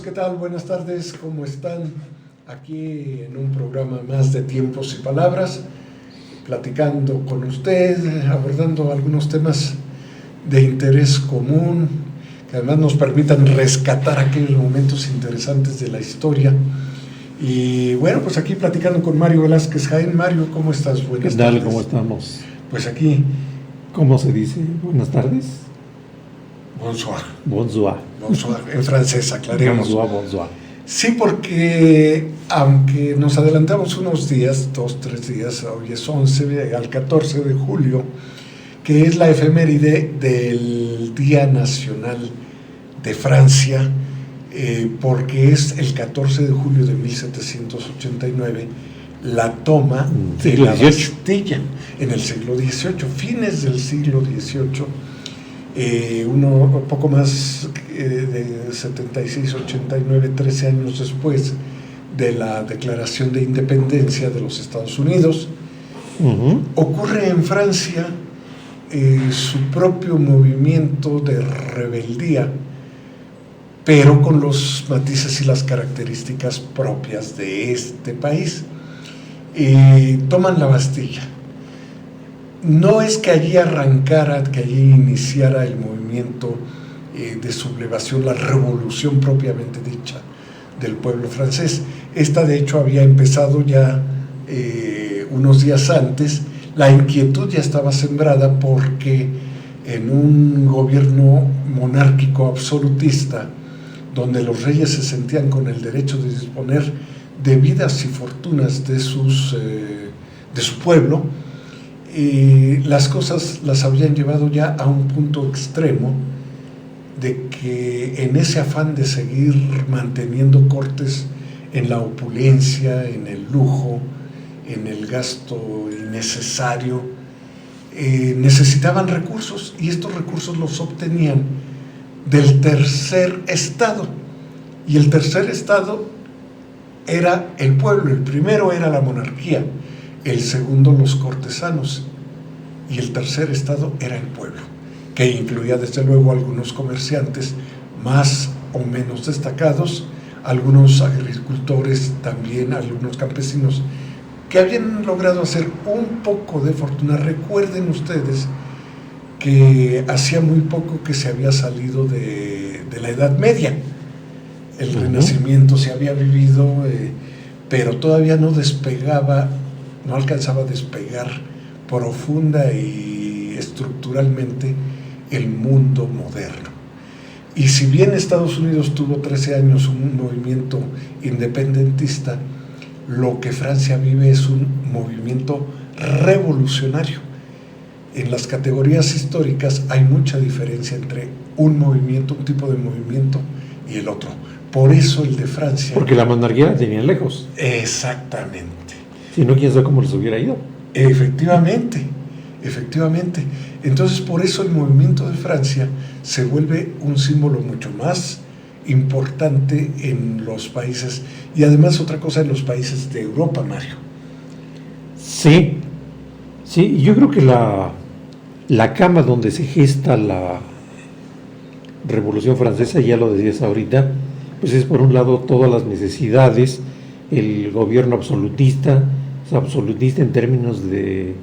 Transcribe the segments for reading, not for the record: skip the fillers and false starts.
¿qué tal? Buenas tardes, ¿cómo están? Aquí en un programa más de Tiempos y Palabras, platicando con usted, abordando algunos temas de interés común, que además nos permitan rescatar aquellos momentos interesantes de la historia. Y bueno, pues aquí platicando con Mario Velázquez Jaén. Mario, ¿cómo estás? Buenas tardes. ¿Qué tal? ¿Cómo estamos? Pues aquí. ¿Cómo se dice? Buenas tardes. Bonsoir. Bonsoir. Bonsoir, en francés, aclaremos. Bonsoir, bonsoir. Sí, porque aunque nos adelantamos unos días, 2-3 días, hoy es 11, al 14 de julio, que es la efeméride del Día Nacional de Francia, porque es el 14 de julio de 1789 la toma de la Bastilla en el siglo XVIII, fines del siglo XVIII. Poco más de 76, 89, 13 años después de la declaración de independencia de los Estados Unidos, ocurre en Francia su propio movimiento de rebeldía, pero con los matices y las características propias de este país. Toman la Bastilla. No es que allí arrancara, que allí iniciara el movimiento de sublevación, la revolución propiamente dicha del pueblo francés. Esta, de hecho, había empezado ya unos días antes. La inquietud ya estaba sembrada porque en un gobierno monárquico absolutista, donde los reyes se sentían con el derecho de disponer de vidas y fortunas de su pueblo, las cosas las habían llevado ya a un punto extremo de que en ese afán de seguir manteniendo cortes en la opulencia, en el lujo, en el gasto innecesario, necesitaban recursos, y estos recursos los obtenían del tercer estado, y el tercer estado era el pueblo. El primero era la monarquía, el segundo los cortesanos, y el tercer estado era el pueblo, que incluía desde luego algunos comerciantes más o menos destacados, algunos agricultores también, algunos campesinos que habían logrado hacer un poco de fortuna. Recuerden ustedes que hacía muy poco que se había salido de la Edad Media. El Renacimiento se había vivido, pero todavía no despegaba, no alcanzaba a despegar profunda y estructuralmente el mundo moderno. Y si bien Estados Unidos tuvo 13 años un movimiento independentista, lo que Francia vive es un movimiento revolucionario. En las categorías históricas hay mucha diferencia entre un movimiento, un tipo de movimiento y el otro. Por eso el de Francia... Porque la monarquía la tenían lejos. Exactamente. Si no, quién sabe cómo les hubiera ido. Efectivamente. Entonces, por eso el movimiento de Francia se vuelve un símbolo mucho más importante en los países, y además otra cosa, en los países de Europa, Mario. Sí, yo creo que la cama donde se gesta la Revolución Francesa, ya lo decías ahorita, pues es por un lado todas las necesidades, el gobierno absolutista en términos de,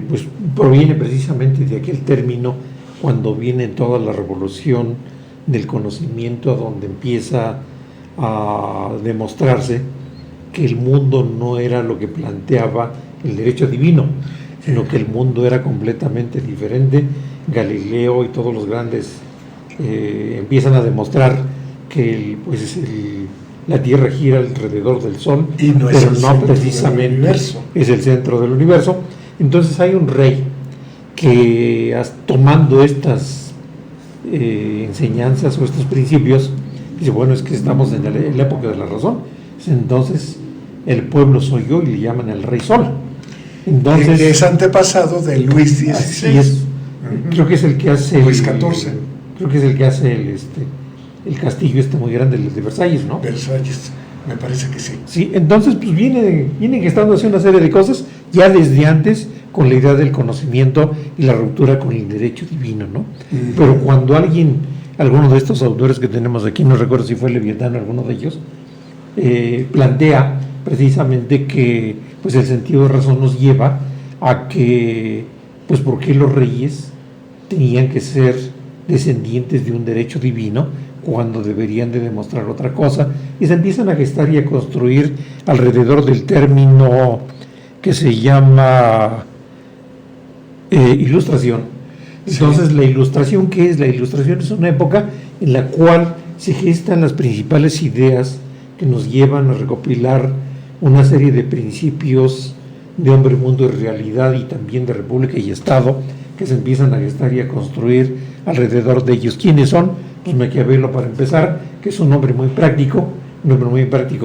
pues proviene precisamente de aquel término cuando viene toda la revolución del conocimiento, a donde empieza a demostrarse que el mundo no era lo que planteaba el derecho divino, sino que el mundo era completamente diferente. Galileo y todos los grandes empiezan a demostrar que la Tierra gira alrededor del Sol, pero no precisamente es el centro del universo. Entonces hay un rey que, tomando estas enseñanzas o estos principios, dice, bueno, es que estamos en la época de la razón, entonces el pueblo soy yo, y le llaman el Rey Sol. Entonces, es antepasado de Luis XVI. Así es. Creo que es el que hace Luis XIV. Creo que es el que hace el castillo muy grande de Versalles, ¿no? Versalles, me parece que sí. Sí, entonces pues vienen gestando así una serie de cosas ya desde antes, con la idea del conocimiento y la ruptura con el derecho divino, ¿no? Pero cuando alguien alguno de estos autores que tenemos aquí, no recuerdo si fue Leviatán o alguno de ellos, plantea precisamente que pues el sentido de razón nos lleva a que pues por qué los reyes tenían que ser descendientes de un derecho divino cuando deberían de demostrar otra cosa, y se empiezan a gestar y a construir alrededor del término que se llama ilustración. Entonces, la ilustración, ¿qué es? La ilustración es una época en la cual se gestan las principales ideas que nos llevan a recopilar una serie de principios de hombre, mundo y realidad, y también de república y estado, que se empiezan a gestar y a construir alrededor de ellos. ¿Quiénes son? Pues Maquiavelo, para empezar, que es un hombre muy práctico,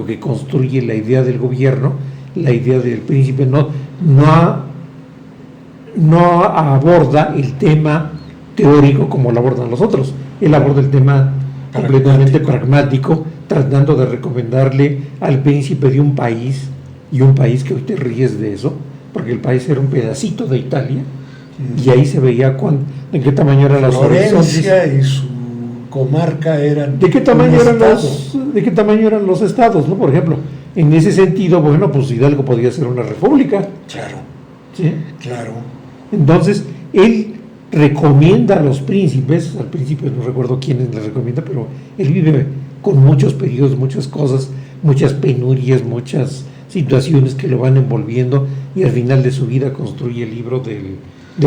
que construye la idea del gobierno, la idea del príncipe, no aborda el tema teórico como lo abordan los otros. Él aborda el tema completamente pragmático, tratando de recomendarle al príncipe de un país, y un país que hoy te ríes de eso, porque el país era un pedacito de Italia, y ahí se veía de qué tamaño eran los horizontes. Y su comarca eran ¿De qué tamaño eran los estados, ¿no? Por ejemplo, en ese sentido, bueno, pues Hidalgo podía ser una república. Claro. ¿Sí? Claro. Entonces, él recomienda a los príncipes, al príncipe no recuerdo quién le recomienda, pero él vive con muchos periodos, muchas cosas, muchas penurias, muchas situaciones que lo van envolviendo, y al final de su vida construye el libro del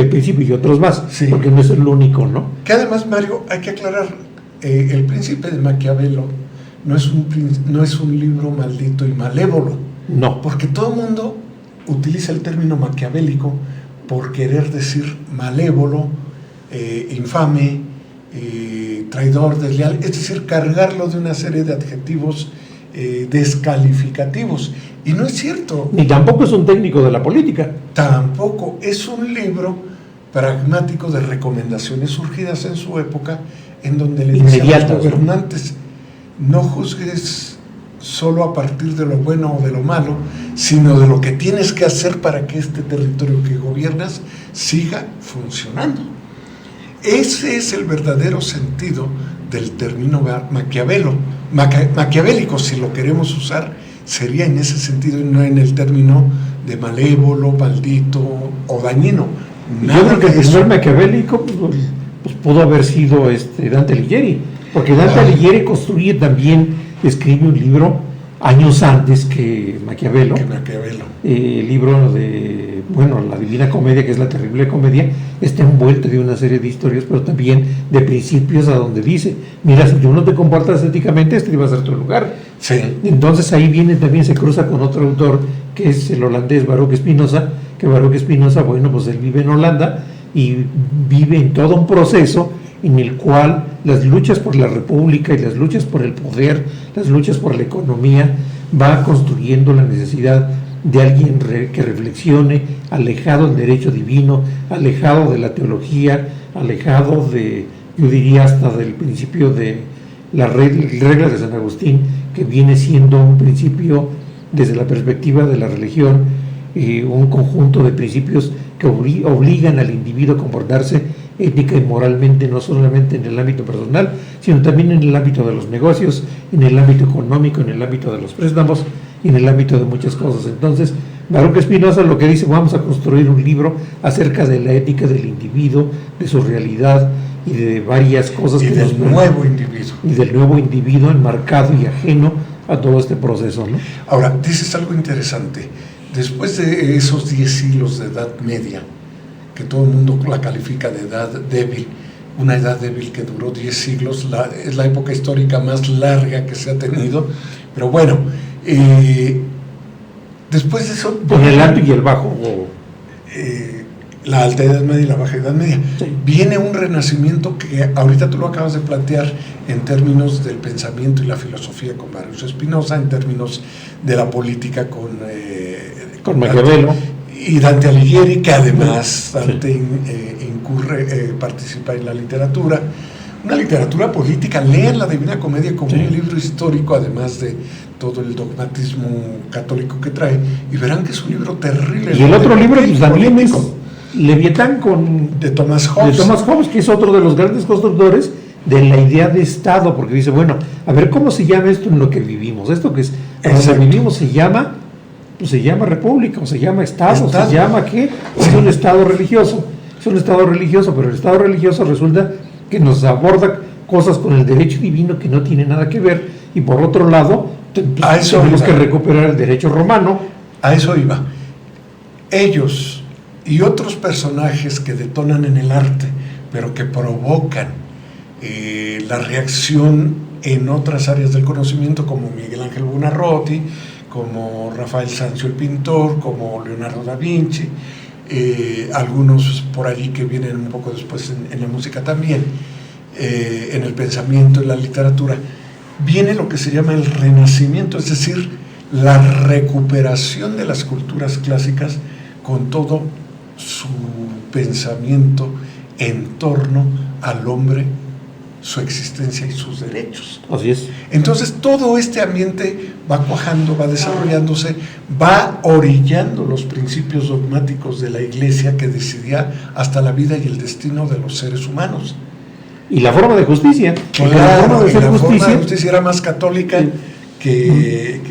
príncipe y otros más, sí, porque no es el único, ¿no? Que además, Mario, hay que aclarar, el príncipe de Maquiavelo no es un libro maldito y malévolo. No. Porque todo el mundo utiliza el término maquiavélico por querer decir malévolo, infame, traidor, desleal, es decir, cargarlo de una serie de adjetivos descalificativos. Y no es cierto. Ni tampoco es un técnico de la política. Tampoco, es un libro pragmático de recomendaciones surgidas en su época, en donde le dicen a los gobernantes: no juzgues solo a partir de lo bueno o de lo malo, sino de lo que tienes que hacer para que este territorio que gobiernas siga funcionando. Ese es el verdadero sentido del término maquiavélico, si lo queremos usar, sería en ese sentido y no en el término de malévolo, maldito o dañino. Yo creo que el primer maquiavélico pues pudo haber sido Dante Alighieri, porque Dante Alighieri escribe un libro años antes que Maquiavelo. El libro de, la Divina Comedia, que es la Terrible Comedia, está envuelto de una serie de historias, pero también de principios, a donde dice: mira, si tú no te comportas éticamente, este iba a ser tu lugar. Sí. Entonces ahí también se cruza con otro autor, que es el holandés Baruch Spinoza, que Baruch Spinoza, pues él vive en Holanda y vive en todo un proceso en el cual las luchas por la república y las luchas por el poder, las luchas por la economía, va construyendo la necesidad de alguien que reflexione, alejado del derecho divino, alejado de la teología, alejado yo diría hasta del principio de la regla de San Agustín, que viene siendo un principio desde la perspectiva de la religión, un conjunto de principios que obligan al individuo a comportarse ética y moralmente, no solamente en el ámbito personal, sino también en el ámbito de los negocios, en el ámbito económico, en el ámbito de los préstamos y en el ámbito de muchas cosas. Entonces, Baruch Spinoza lo que dice: vamos a construir un libro acerca de la ética del individuo, de su realidad y de varias cosas. Y del nuevo individuo. Y del nuevo individuo enmarcado y ajeno a todo este proceso, ¿no? Ahora, dices algo interesante. Después de esos 10 siglos de Edad Media, que todo el mundo la califica de edad débil, una edad débil que duró 10 siglos, es la época histórica más larga que se ha tenido, pero bueno, después de eso... Con el alto y el bajo. La alta edad media y la baja edad media. Sí. Viene un renacimiento que ahorita tú lo acabas de plantear en términos del pensamiento y la filosofía con Baruch Spinoza, en términos de la política con Maquiavelo y Dante Alighieri, que además Dante participa en la literatura, una literatura política. Lean la Divina Comedia como un libro histórico, además de todo el dogmatismo católico que trae, y verán que es un libro terrible. Y el otro libro también es Leviatán, de Thomas Hobbes. Que es otro de los grandes constructores de la idea de Estado, porque dice, bueno, a ver, ¿cómo se llama esto en lo que vivimos? Esto que es, en lo que vivimos se llama república, o se llama Estado, se llama ¿qué? Es un Estado religioso, pero el Estado religioso resulta que nos aborda cosas con el derecho divino que no tiene nada que ver, y por otro lado, tenemos que recuperar el derecho romano. A eso iba. Ellos y otros personajes que detonan en el arte, pero que provocan la reacción en otras áreas del conocimiento, como Miguel Ángel Buonarroti, como Rafael Sanzio el pintor, como Leonardo da Vinci, algunos por allí que vienen un poco después en la música también, en el pensamiento, en la literatura, viene lo que se llama el Renacimiento, es decir, la recuperación de las culturas clásicas con todo su pensamiento en torno al hombre, su existencia y sus derechos. Así es. Entonces todo este ambiente va cuajando, va desarrollándose, va orillando los principios dogmáticos de la Iglesia que decidía hasta la vida y el destino de los seres humanos. Y la forma de justicia. Claro, la forma de justicia era más católica que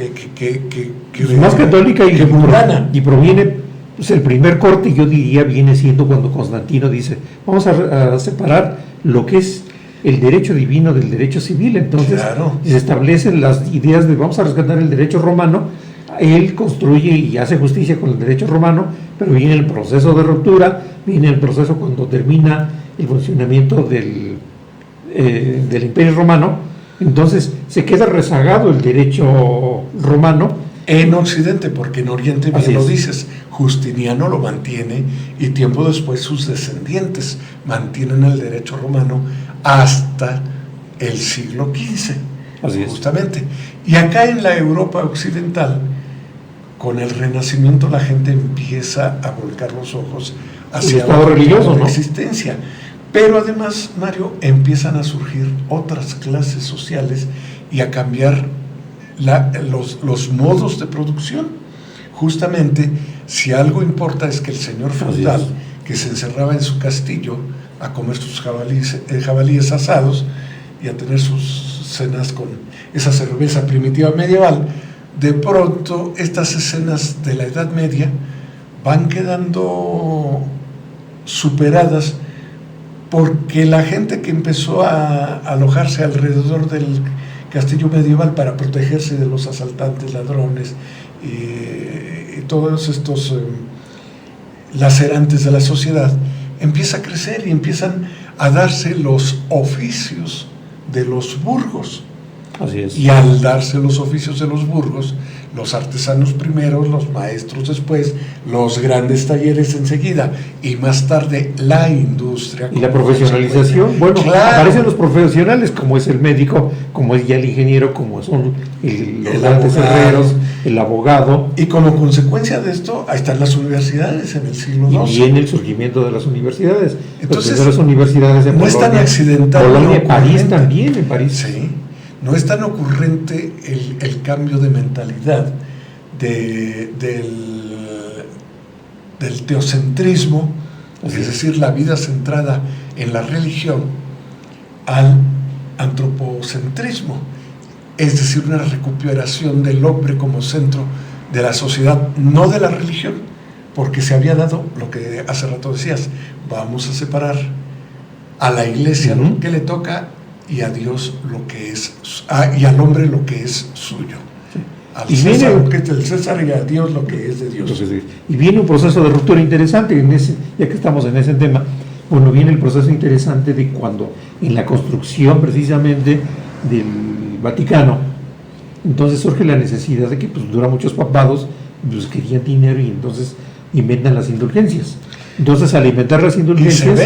más católica y mundana. Y proviene, pues el primer corte, yo diría, viene siendo cuando Constantino dice, vamos a separar lo que es el derecho divino del derecho civil. Entonces se establecen las ideas de vamos a rescatar el derecho romano. Él construye y hace justicia con el derecho romano, pero viene el proceso de ruptura, viene el proceso cuando termina el funcionamiento del Imperio Romano. Entonces se queda rezagado el derecho romano en Occidente, porque en Oriente, bien lo dices, Justiniano lo mantiene y tiempo después sus descendientes mantienen el derecho romano hasta el siglo XV, justamente. Y acá en la Europa occidental, con el Renacimiento, la gente empieza a volcar los ojos hacia el Estado religioso, ¿no? existencia. Pero además, Mario, empiezan a surgir otras clases sociales y a cambiar los modos de producción. Justamente, si algo importa es que el señor feudal, que se encerraba en su castillo a comer sus jabalíes asados y a tener sus cenas con esa cerveza primitiva medieval, de pronto estas escenas de la Edad Media van quedando superadas porque la gente que empezó a alojarse alrededor del castillo medieval para protegerse de los asaltantes, ladrones y todos estos lacerantes de la sociedad, empieza a crecer y empiezan a darse los oficios de los burgos. Así es. Y al darse los oficios de los burgos, los artesanos primeros, los maestros después, los grandes talleres enseguida, y más tarde la industria. Y la profesionalización, bueno, aparecen los profesionales, como es el médico, como es ya el ingeniero, como son los grandes herreros, el abogado. Y como consecuencia de esto, ahí están las universidades en el siglo XII. Y viene el surgimiento de las universidades. Entonces, las universidades en no es tan accidental. Polonia, París también, en París. Sí. No es tan ocurrente el cambio de mentalidad del teocentrismo, es decir, la vida centrada en la religión, al antropocentrismo, es decir, una recuperación del hombre como centro de la sociedad, no de la religión, porque se había dado lo que hace rato decías, vamos a separar a la iglesia lo que le toca y a Dios lo que es, y al hombre lo que es suyo. Al y César lo que es del César y a Dios lo que es de Dios. Entonces, y viene un proceso de ruptura interesante, ya que estamos en ese tema. Bueno, viene el proceso interesante de cuando en la construcción precisamente del Vaticano, entonces surge la necesidad de que pues dura muchos papados, pues querían dinero y entonces inventan las indulgencias. Entonces, al inventar las indulgencias,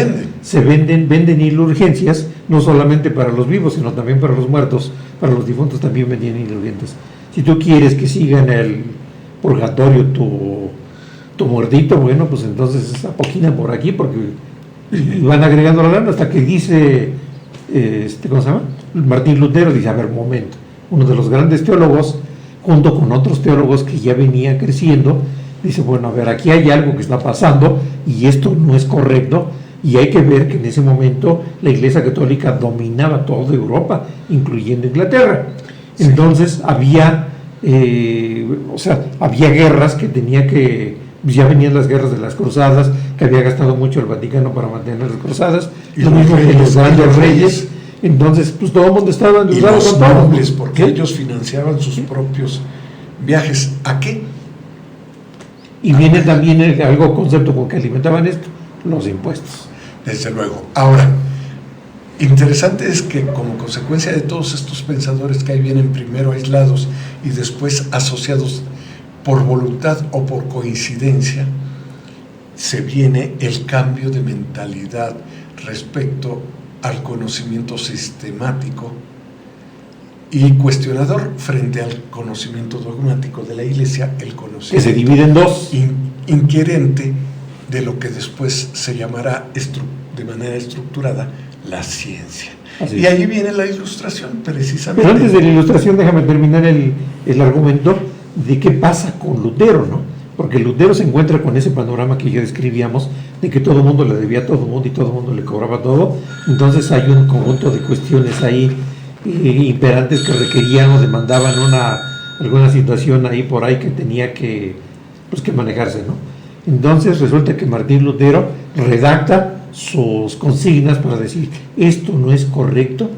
venden indulgencias, no solamente para los vivos, sino también para los muertos, para los difuntos también vendían indulgencias. Si tú quieres que siga en el purgatorio tu muertito, bueno, pues entonces apoquinan por aquí, porque van agregando la lana hasta que dice, ¿cómo se llama? Martín Lutero dice, a ver, un momento, uno de los grandes teólogos, junto con otros teólogos que ya venían creciendo, dice, bueno, a ver, aquí hay algo que está pasando y esto no es correcto, Y hay que ver que en ese momento la Iglesia Católica dominaba toda Europa, incluyendo Inglaterra. Sí. Entonces había guerras que tenía que, ya venían las guerras de las cruzadas, que había gastado mucho el Vaticano para mantener las cruzadas, y lo mismo que los grandes reyes. Entonces, pues todo el mundo estaba endeudado con nobles, porque ellos financiaban sus propios viajes. ¿A qué? Y viene también algo concepto con que alimentaban esto, los impuestos. Desde luego. Ahora, interesante es que como consecuencia de todos estos pensadores que ahí vienen primero aislados y después asociados por voluntad o por coincidencia, se viene el cambio de mentalidad respecto al conocimiento sistemático y cuestionador frente al conocimiento dogmático de la Iglesia, el conocimiento que se divide en dos, inquirente de lo que después se llamará de manera estructurada la ciencia. Y ahí viene la ilustración, precisamente. Pero antes de la ilustración, déjame terminar el argumento de qué pasa con Lutero, ¿no? Porque Lutero se encuentra con ese panorama que ya describíamos, de que todo el mundo le debía a todo el mundo y todo el mundo le cobraba todo. Entonces hay un conjunto de cuestiones ahí imperantes que requerían o demandaban alguna situación ahí por ahí que tenía que manejarse, ¿no? Entonces resulta que Martín Lutero redacta sus consignas para decir esto no es correcto,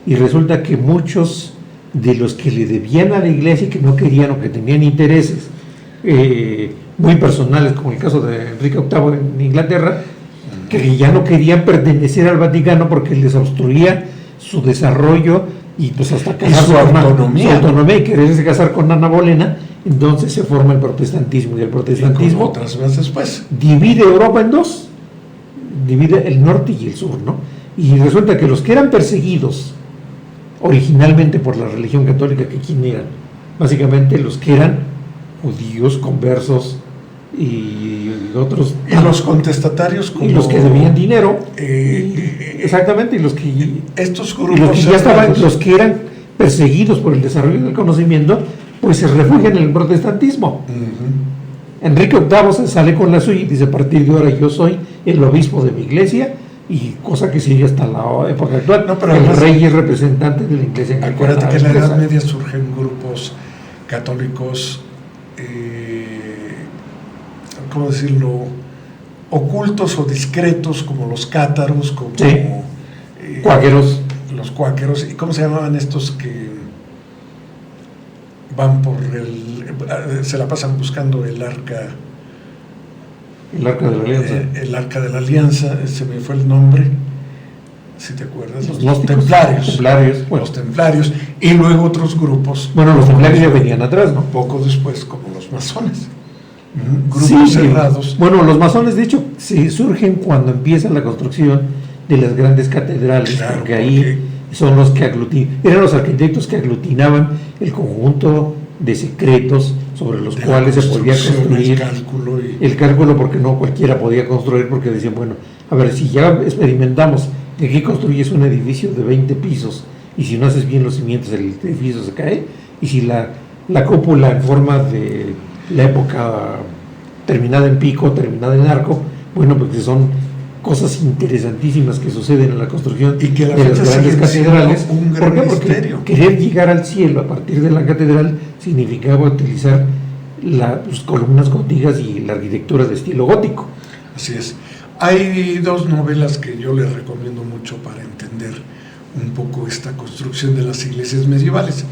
y resulta que muchos de los que le debían a la Iglesia y que no querían o que tenían intereses muy personales, como el caso de Enrique VIII en Inglaterra, que ya no querían pertenecer al Vaticano porque les obstruía su desarrollo y pues hasta casarse su autonomía y quererse casar con Ana Bolena. Entonces se forma el protestantismo, y el protestantismo otras veces después divide Europa en dos, divide el norte y el sur, ¿no? Y resulta que los que eran perseguidos originalmente por la religión católica, que quién eran, básicamente los que eran judíos, conversos y otros, y los contestatarios, como y los que debían dinero, exactamente, y los que estos grupos, y los que ya estaban, los que eran perseguidos por el desarrollo del conocimiento, pues se refugian en el protestantismo. Enrique VIII se sale con la suya y dice: a partir de ahora yo soy el obispo de mi iglesia, y cosa que sigue hasta la época actual. No, pero el rey es representante de la iglesia. Acuérdate que en la Edad Media surgen grupos católicos, ¿cómo decirlo?, ocultos o discretos, como los cátaros, como cuáqueros. Los cuáqueros, ¿y cómo se llamaban estos que van por se la pasan buscando el arca? El Arca de la Alianza. El Arca de la Alianza, se me fue el nombre, si te acuerdas. Los templarios. Bueno. Los templarios, y luego otros grupos. Bueno, los templarios ya venían atrás, ¿no? Poco después, como los masones. Grupos cerrados. Bueno, los masones, de hecho, surgen cuando empieza la construcción de las grandes catedrales, claro, porque ahí son los que eran los arquitectos que aglutinaban el conjunto de secretos sobre los cuales se podía construir el cálculo, porque no cualquiera podía construir, porque decían, bueno, a ver, si ya experimentamos que aquí construyes un edificio de 20 pisos y si no haces bien los cimientos el edificio se cae, y si la cúpula en forma de la época terminada en pico, terminada en arco, bueno, porque son cosas interesantísimas que suceden en la construcción y que de las grandes catedrales. Un gran misterio. Porque querer llegar al cielo a partir de la catedral significaba utilizar las columnas góticas y la arquitectura de estilo gótico. Así es. Hay dos novelas que yo les recomiendo mucho para entender un poco esta construcción de las iglesias medievales.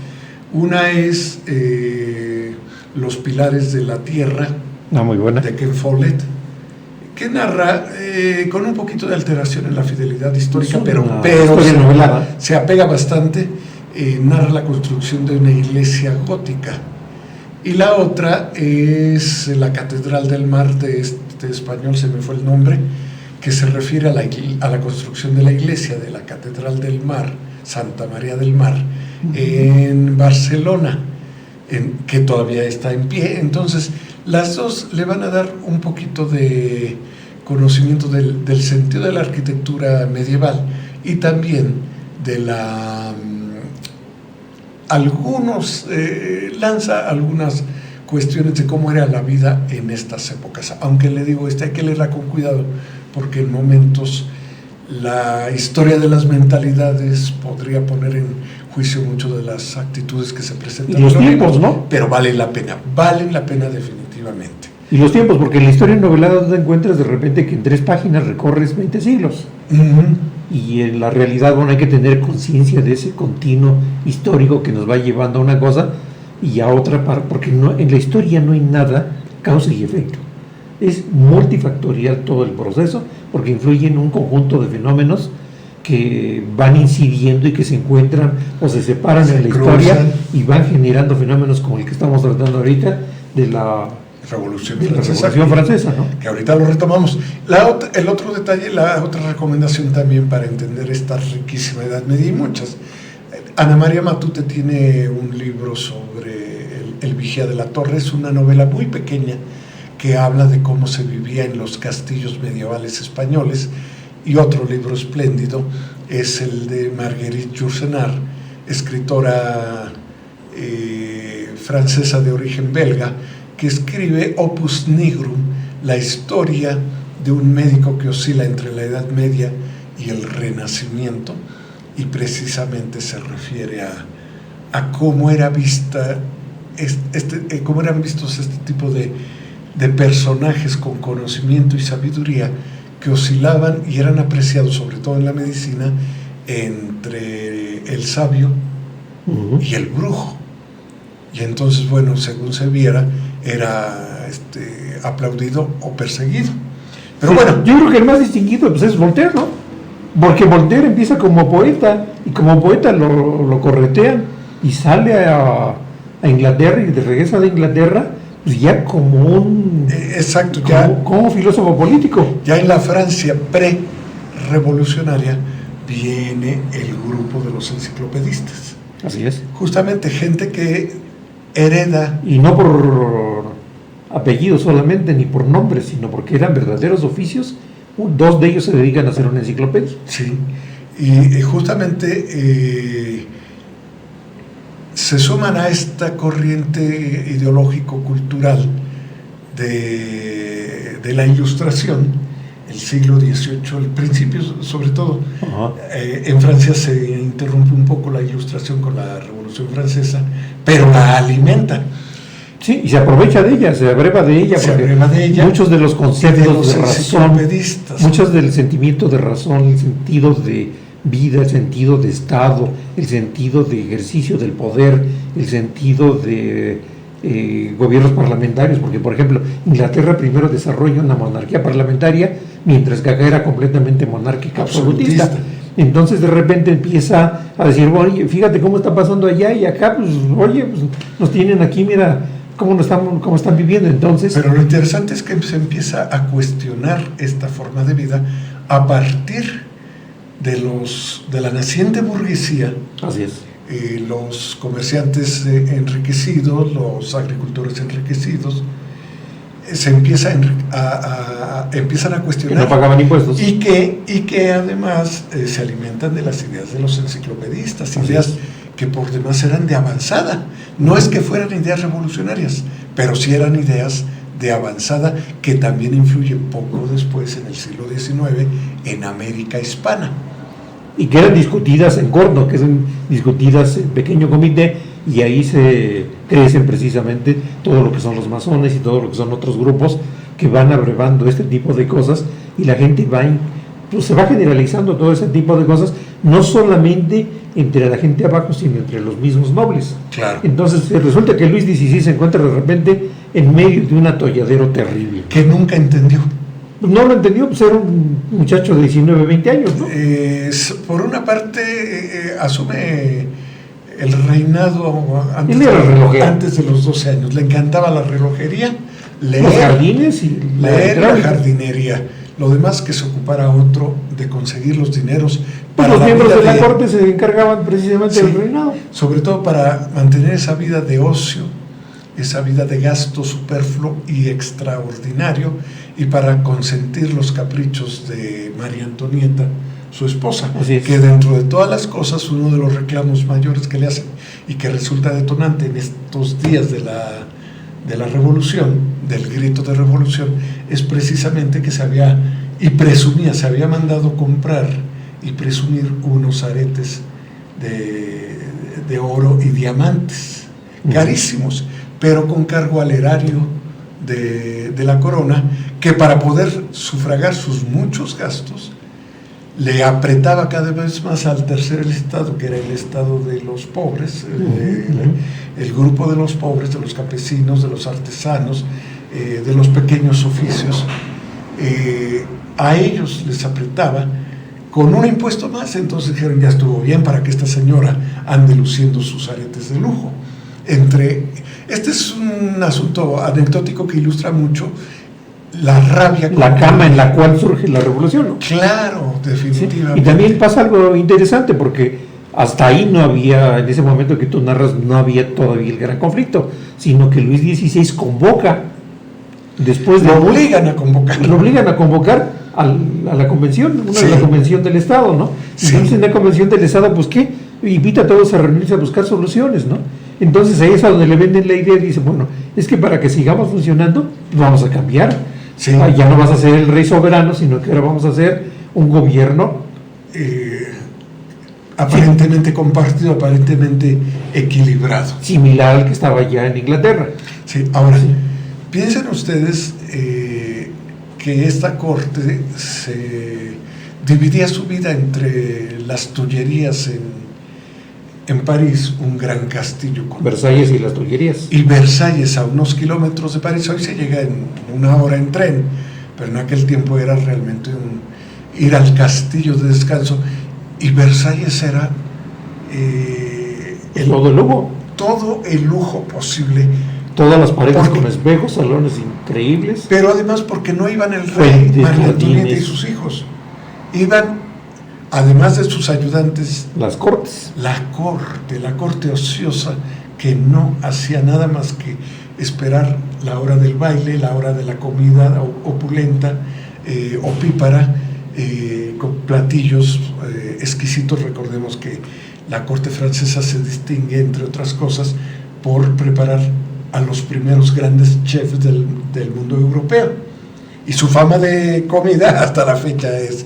Una es Los pilares de la tierra, muy buena, de Ken Follett, que narra con un poquito de alteración en la fidelidad histórica, pero se apega bastante, narra la construcción de una iglesia gótica. Y la otra es La Catedral del Mar, de este español, se me fue el nombre, que se refiere a la construcción de la iglesia de la Catedral del Mar, Santa María del Mar, en Barcelona, que todavía está en pie. Entonces, las dos le van a dar un poquito de conocimiento del sentido de la arquitectura medieval y también de lanza algunas cuestiones de cómo era la vida en estas épocas. Aunque le digo, hay que leerla con cuidado, porque en momentos la historia de las mentalidades podría poner en juicio mucho de las actitudes que se presentan. Y los tiempos, ¿no? Pero valen la pena definitivamente. Y los tiempos, porque en la historia novelada te encuentras de repente que en 3 páginas recorres 20 siglos. Y en la realidad, bueno, hay que tener conciencia de ese continuo histórico que nos va llevando a una cosa y a otra parte, porque no, en la historia no hay nada causa y efecto. Es multifactorial todo el proceso, porque influye en un conjunto de fenómenos que van incidiendo y que se encuentran o se separan en la historia y van generando fenómenos como el que estamos tratando ahorita de la Revolución Francesa, ¿no? Que ahorita lo retomamos. El otro detalle, la otra recomendación también para entender esta riquísima Edad Media y muchas. Ana María Matute tiene un libro sobre el Vigía de la Torre, es una novela muy pequeña que habla de cómo se vivía en los castillos medievales españoles, y otro libro espléndido es el de Marguerite Yourcenar, escritora francesa de origen belga, que escribe Opus Nigrum, la historia de un médico que oscila entre la Edad Media y el Renacimiento, y precisamente se refiere a cómo era vista cómo eran vistos este tipo de personajes con conocimiento y sabiduría que oscilaban y eran apreciados, sobre todo en la medicina, entre el sabio y el brujo. Y entonces, bueno, según se viera, era aplaudido o perseguido. Pero sí, bueno, yo creo que el más distinguido pues, es Voltaire, ¿no? Porque Voltaire empieza como poeta, y como poeta lo corretean, y sale a Inglaterra, y regresa de Inglaterra pues ya como un exacto, como filósofo político. Ya en la Francia pre-revolucionaria viene el grupo de los enciclopedistas. Así es. Justamente gente que hereda. Y no por apellido solamente, ni por nombre, sino porque eran verdaderos oficios. 2 de ellos se dedican a hacer una enciclopedia. Sí, y justamente se suman a esta corriente ideológico-cultural de la Ilustración, el siglo XVIII, el principio sobre todo. En Francia se interrumpe un poco la Ilustración con la Revolución Francesa, pero la alimenta. Sí, y se aprovecha de ella, se abreva de ella, muchos de los conceptos de razón, muchos del sentimiento de razón, el sentido de vida, el sentido de Estado, el sentido de ejercicio del poder, el sentido de gobiernos parlamentarios, porque por ejemplo Inglaterra primero desarrolla una monarquía parlamentaria, mientras que acá era completamente monárquica absolutista. Entonces de repente empieza a decir, oye, fíjate cómo está pasando allá y acá, pues oye, pues, nos tienen aquí, mira cómo están viviendo. Entonces, pero lo interesante es que se empieza a cuestionar esta forma de vida a partir de la naciente burguesía. Así es. Los comerciantes enriquecidos, los agricultores enriquecidos, se empiezan a cuestionar. Que no pagaban impuestos. Y que además se alimentan de las ideas de los enciclopedistas, ideas que por demás eran de avanzada. No es que fueran ideas revolucionarias, pero sí eran ideas de avanzada que también influyen poco después, en el siglo XIX, en América hispana. Y que eran discutidas en corto, que son discutidas en pequeño comité, y ahí se crecen precisamente todo lo que son los masones y todo lo que son otros grupos que van abrevando este tipo de cosas, y la gente pues se va generalizando todo ese tipo de cosas, no solamente entre la gente abajo, sino entre los mismos nobles. Claro. Entonces resulta que Luis XVI se encuentra de repente en medio de un atolladero terrible. Que nunca entendió. No lo entendió, pues era un muchacho de 19, 20 años, ¿no? Por una parte, asume el reinado antes de los 12 años. Le encantaba la relojería, leer, los jardines y la jardinería. Lo demás que se ocupara otro de conseguir los dineros. Pues los miembros de la corte se encargaban precisamente del reinado. Sobre todo para mantener esa vida de ocio, esa vida de gasto superfluo y extraordinario, y para consentir los caprichos de María Antonieta, su esposa, que dentro de todas las cosas, uno de los reclamos mayores que le hacen y que resulta detonante en estos días de de la revolución, del grito de revolución, es precisamente que se había mandado comprar y presumir unos aretes de oro y diamantes, carísimos, pero con cargo al erario de la corona, que para poder sufragar sus muchos gastos, le apretaba cada vez más al tercer estado, que era el estado de los pobres, el grupo de los pobres, de los campesinos, de los artesanos, de los pequeños oficios. A ellos les apretaba con un impuesto más. Entonces dijeron, ya estuvo bien para que esta señora ande luciendo sus aretes de lujo. Este es un asunto anecdótico que ilustra mucho la rabia. La cama en la cual surge la revolución, ¿no? Claro, definitivamente. Sí. Y también pasa algo interesante, porque hasta ahí no había, en ese momento que tú narras, no había todavía el gran conflicto, sino que Luis XVI convoca, después de... Lo obligan a convocar a la convención, sí, de la convención del Estado, ¿no? Entonces sí, en la convención del Estado, pues ¿qué? Invita a todos a reunirse a buscar soluciones, ¿no? Entonces ahí es a donde le venden la idea y dice, bueno, es que para que sigamos funcionando, vamos a cambiar. sí. Ya no vas a ser el rey soberano, sino que ahora vamos a hacer un gobierno aparentemente compartido, aparentemente equilibrado. Similar al que estaba ya en Inglaterra. Sí, ahora, piensen ustedes que esta corte se dividía su vida entre las Tullerías en París, un gran castillo con Versalles y las Tullerías. Y Versalles, a unos kilómetros de París. Hoy se llega en 1 hora en tren, pero en aquel tiempo era realmente ir al castillo de descanso. Y Versalles era todo el lujo posible. Todas las paredes con espejos, salones increíbles. Pero además porque no iban el rey, María Antonieta y sus hijos. Iban, además de sus ayudantes, las cortes. La corte ociosa, que no hacía nada más que esperar la hora del baile, la hora de la comida opulenta, opípara, con platillos exquisitos. Recordemos que la corte francesa se distingue, entre otras cosas, por preparar a los primeros grandes chefs del mundo europeo. Y su fama de comida hasta la fecha es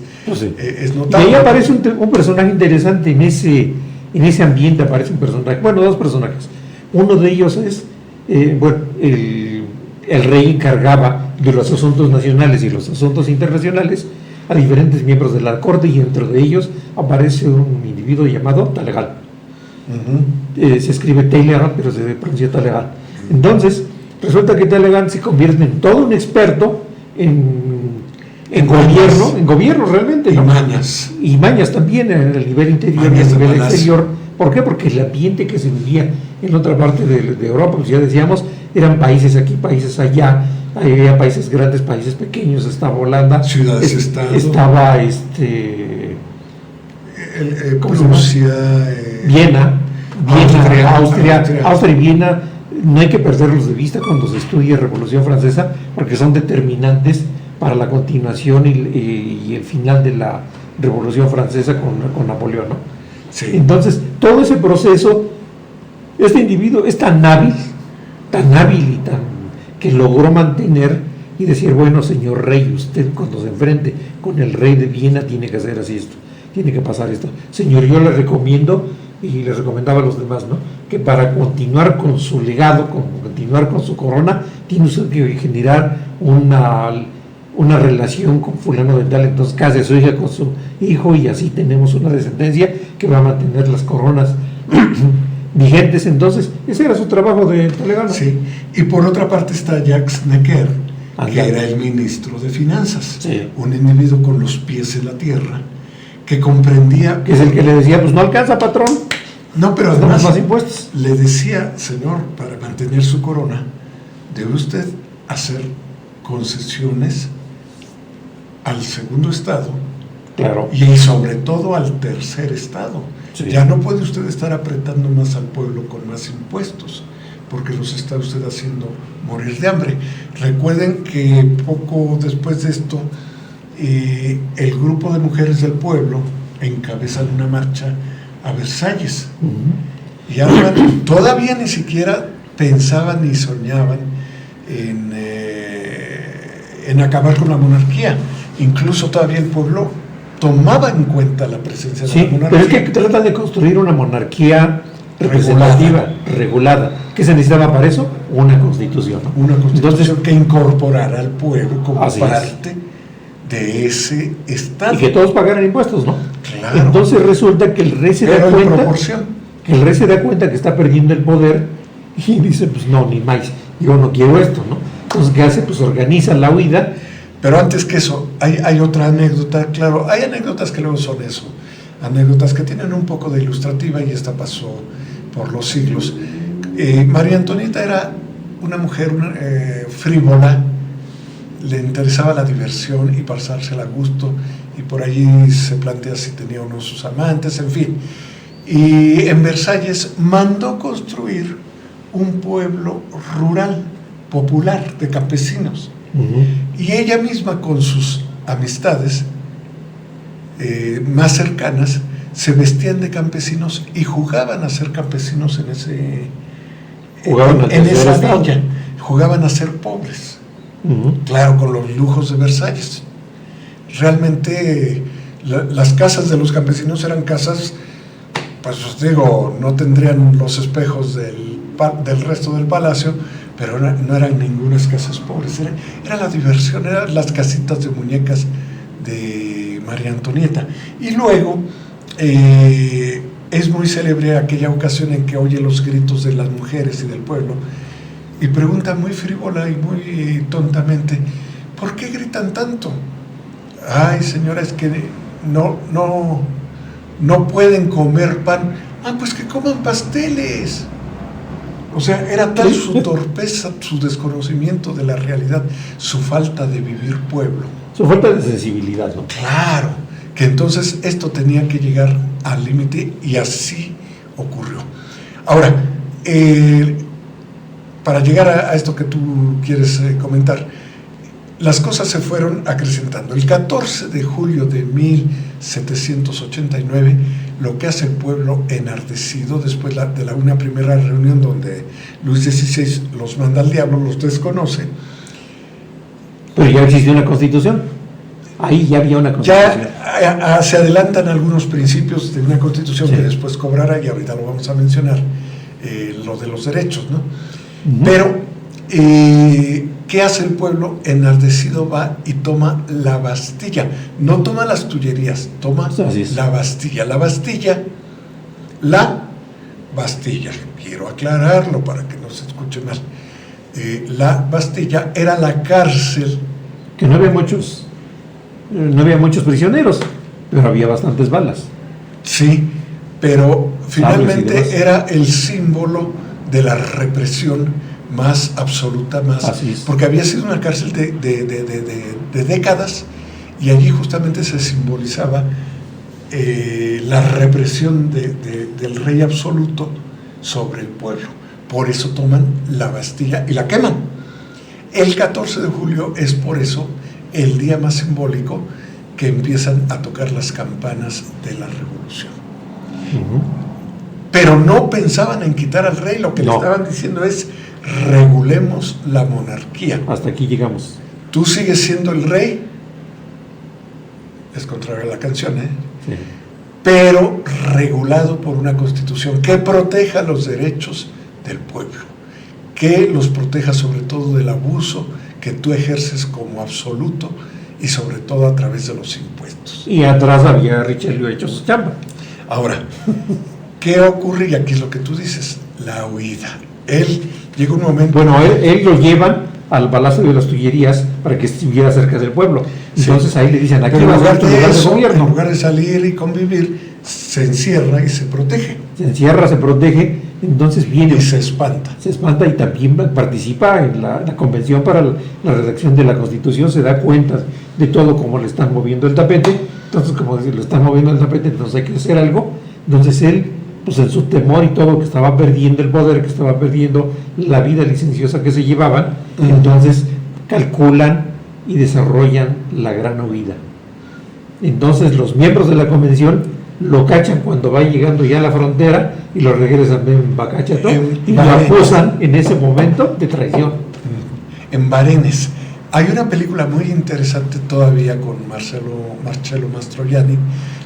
notable. Y ahí aparece un personaje interesante en ese ambiente. Aparece un personaje, bueno, dos personajes. Uno de ellos es, el rey encargaba de los asuntos nacionales y los asuntos internacionales a diferentes miembros de la corte, y dentro de ellos aparece un individuo llamado Talleyrand. Se escribe Talleyrand, pero se pronuncia Talleyrand. Entonces, resulta que Talleyrand se convierte en todo un experto en gobierno realmente, ¿no? Y mañas también en el nivel interior y a nivel exterior. ¿Por qué? Porque el ambiente que se vivía en otra parte de Europa, pues ya decíamos, eran países aquí, países allá, había países grandes, países pequeños, estaba Holanda, ciudades-estado, estaba Rusia, Viena, Austria y Viena. No hay que perderlos de vista cuando se estudia Revolución Francesa, porque son determinantes para la continuación y el final de la Revolución Francesa con Napoleón, ¿no? Sí. Entonces, todo ese proceso, este individuo es tan hábil y que logró mantener y decir, bueno, señor rey, usted cuando se enfrente con el rey de Viena tiene que hacer así esto, tiene que pasar esto. Señor, yo le recomiendo, y le recomendaba a los demás, ¿no?, que para continuar con su legado, continuar con su corona, tiene usted que generar una relación con fulano de tal, entonces case a su hija con su hijo, y así tenemos una descendencia que va a mantener las coronas vigentes. Entonces ese era su trabajo de Talleyrand. Sí, y por otra parte está Jacques Necker, que era el ministro de Finanzas, sí, un individuo con los pies en la tierra, que comprendía... Que es el que le decía, pues no alcanza, patrón. No, pero además más impuestos. Le decía, señor, para mantener su corona, debe usted hacer concesiones al segundo estado, claro, y sobre todo al tercer estado. Sí. Ya no puede usted estar apretando más al pueblo con más impuestos, porque los está usted haciendo morir de hambre. Recuerden que poco después de esto, el grupo de mujeres del pueblo encabezan una marcha a Versalles. Y todavía ni siquiera pensaban ni soñaban en acabar con la monarquía. Incluso todavía el pueblo tomaba en cuenta la presencia de la monarquía. Pero es que trata de construir una monarquía representativa, regulada. ¿Qué se necesitaba para eso? Una constitución, ¿no? Una constitución que incorporara al pueblo como parte de ese Estado. Y que todos pagaran impuestos, ¿no? Claro. Entonces resulta que el rey se da cuenta que está perdiendo el poder y dice, pues no, ni más, yo no quiero esto, ¿no? Entonces, ¿qué hace? Pues organiza la huida. Pero antes que eso, hay otra anécdota, claro, hay anécdotas que luego son eso, anécdotas que tienen un poco de ilustrativa y esta pasó por los siglos. María Antonieta era una mujer frívola, le interesaba la diversión y pasársela a gusto, y por allí se plantea si tenía o no sus amantes, en fin. Y en Versalles mandó construir un pueblo rural, popular, de campesinos. Y ella misma, con sus amistades más cercanas, se vestían de campesinos y jugaban a ser campesinos en esa villa. Jugaban a ser pobres, claro, con los lujos de Versalles. Realmente las casas de los campesinos eran casas, pues os digo, no tendrían los espejos del resto del palacio, pero no eran ninguna casas pobres, era la diversión, eran las casitas de muñecas de María Antonieta. Y luego es muy célebre aquella ocasión en que oye los gritos de las mujeres y del pueblo y pregunta muy frívola y muy tontamente, ¿por qué gritan tanto? Ay, señora, es que no pueden comer pan. Ah, pues que coman pasteles. O sea, era tal su torpeza, su desconocimiento de la realidad, su falta de vivir pueblo. Su falta de sensibilidad, ¿no? Claro, que entonces esto tenía que llegar al límite y así ocurrió. Ahora, para llegar a esto que tú quieres comentar, las cosas se fueron acrecentando. El 14 de julio de 1789, lo que hace el pueblo enardecido, después de una primera reunión donde Luis XVI los manda al diablo, los desconoce. Pero ya existía una constitución. Ahí ya había una constitución. Ya se adelantan algunos principios de una constitución que después cobrará, y ahorita lo vamos a mencionar, lo de los derechos, ¿no? Pero ¿qué hace el pueblo? Enardecido va y toma la Bastilla. No toma las Tullerías, toma la Bastilla. La Bastilla, quiero aclararlo para que no se escuche mal. La Bastilla era la cárcel. Que no había muchos prisioneros, pero había bastantes balas. Sí, pero finalmente era el símbolo de la represión más absoluta, porque había sido una cárcel de décadas, y allí justamente se simbolizaba la represión del rey absoluto sobre el pueblo. Por eso toman la Bastilla y la queman. El 14 de julio es por eso el día más simbólico que empiezan a tocar las campanas de la revolución. Pero no pensaban en quitar al rey, lo que le estaban diciendo es: regulemos la monarquía. Hasta aquí llegamos. Tú sigues siendo el rey, es contrario a la canción, Sí. Pero regulado por una constitución que proteja los derechos del pueblo, que los proteja sobre todo del abuso que tú ejerces como absoluto y sobre todo a través de los impuestos. Y atrás había Richelieu hecho su chamba. Ahora, ¿qué ocurre? Y aquí es lo que tú dices, la huida. Él llega un momento... Bueno, él lo llevan al Palacio de las Tullerías para que estuviera cerca del pueblo. Entonces ahí le dicen, aquí va a ser tu lugar de gobierno. En lugar de salir y convivir, se encierra y se protege. Se encierra, se protege, entonces viene... Y se espanta. Se espanta y también participa en la convención para la redacción de la Constitución, se da cuenta de todo como le están moviendo el tapete. Entonces, como decir, le están moviendo el tapete, entonces hay que hacer algo. Entonces él, pues en su temor y todo, que estaba perdiendo el poder, que estaba perdiendo la vida licenciosa que se llevaban, entonces calculan y desarrollan la gran huida. Entonces los miembros de la convención lo cachan cuando va llegando ya a la frontera y lo regresan en Bacachato y lo acusan en ese momento de traición. en Varenes. Hay una película muy interesante todavía con Marcello Mastroianni,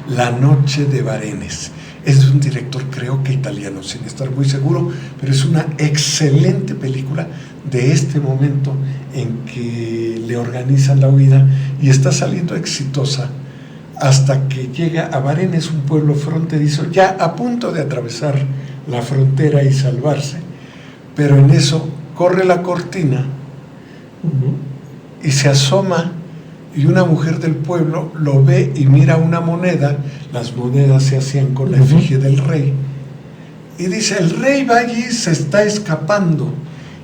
La noche de Varenes. Es de un director, creo que italiano, sin estar muy seguro, pero es una excelente película de este momento en que le organizan la huida y está saliendo exitosa hasta que llega a Varenes, un pueblo fronterizo, ya a punto de atravesar la frontera y salvarse, pero en eso corre la cortina y se asoma, y una mujer del pueblo lo ve y mira una moneda. Las monedas se hacían con la efigie del rey, y dice: el rey va allí, se está escapando,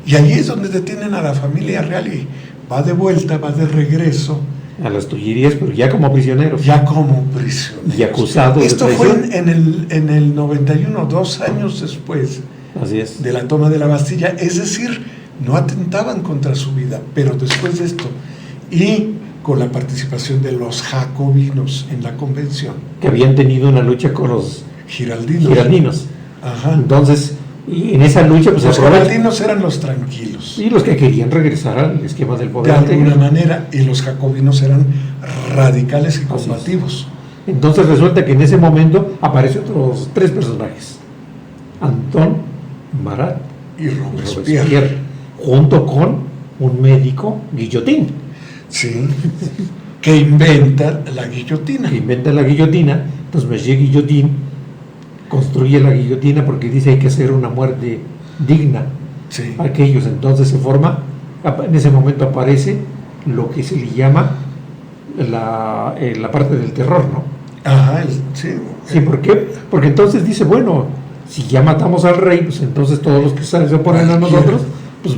y allí es donde detienen a la familia real, y va de vuelta, va de regreso a las Tullerías, pero ya como prisioneros. Ya como prisioneros. Y acusados. Esto de fue en el 91, 2 años después. Así es. De la toma de la Bastilla. Es decir, no atentaban contra su vida, pero después de esto, y con la participación de los jacobinos en la convención, que habían tenido una lucha con los giraldinos. Ajá. Entonces, y en esa lucha, pues los giraldinos eran los tranquilos. Y los que querían regresar al esquema del poder. De alguna manera, y los jacobinos eran radicales y combativos. Entonces resulta que en ese momento aparecen otros 3 personajes: Anton, Marat y Robespierre, junto con un médico, Guillotín. Sí, que inventa la guillotina. Entonces Monsieur Guillotín construye la guillotina porque dice: hay que hacer una muerte digna. Sí. A aquellos. Entonces se forma, en ese momento aparece lo que se le llama la parte del terror, ¿no? Ajá, sí. Sí, ¿por qué? Porque entonces dice: bueno, si ya matamos al rey, pues entonces todos los que se oponen a nosotros, pues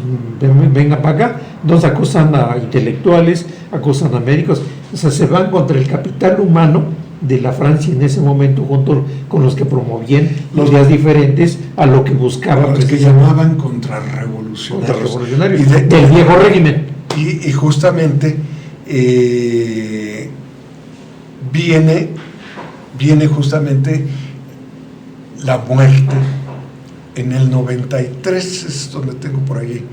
vengan para acá. Entonces acusan a intelectuales, acusan a médicos, o sea, se van contra el capital humano de la Francia en ese momento, junto con los que promovían ideas diferentes a lo que buscaban. Los que llamaban contrarrevolucionarios. Del viejo régimen. Y justamente viene justamente la muerte en el 93, es donde tengo por ahí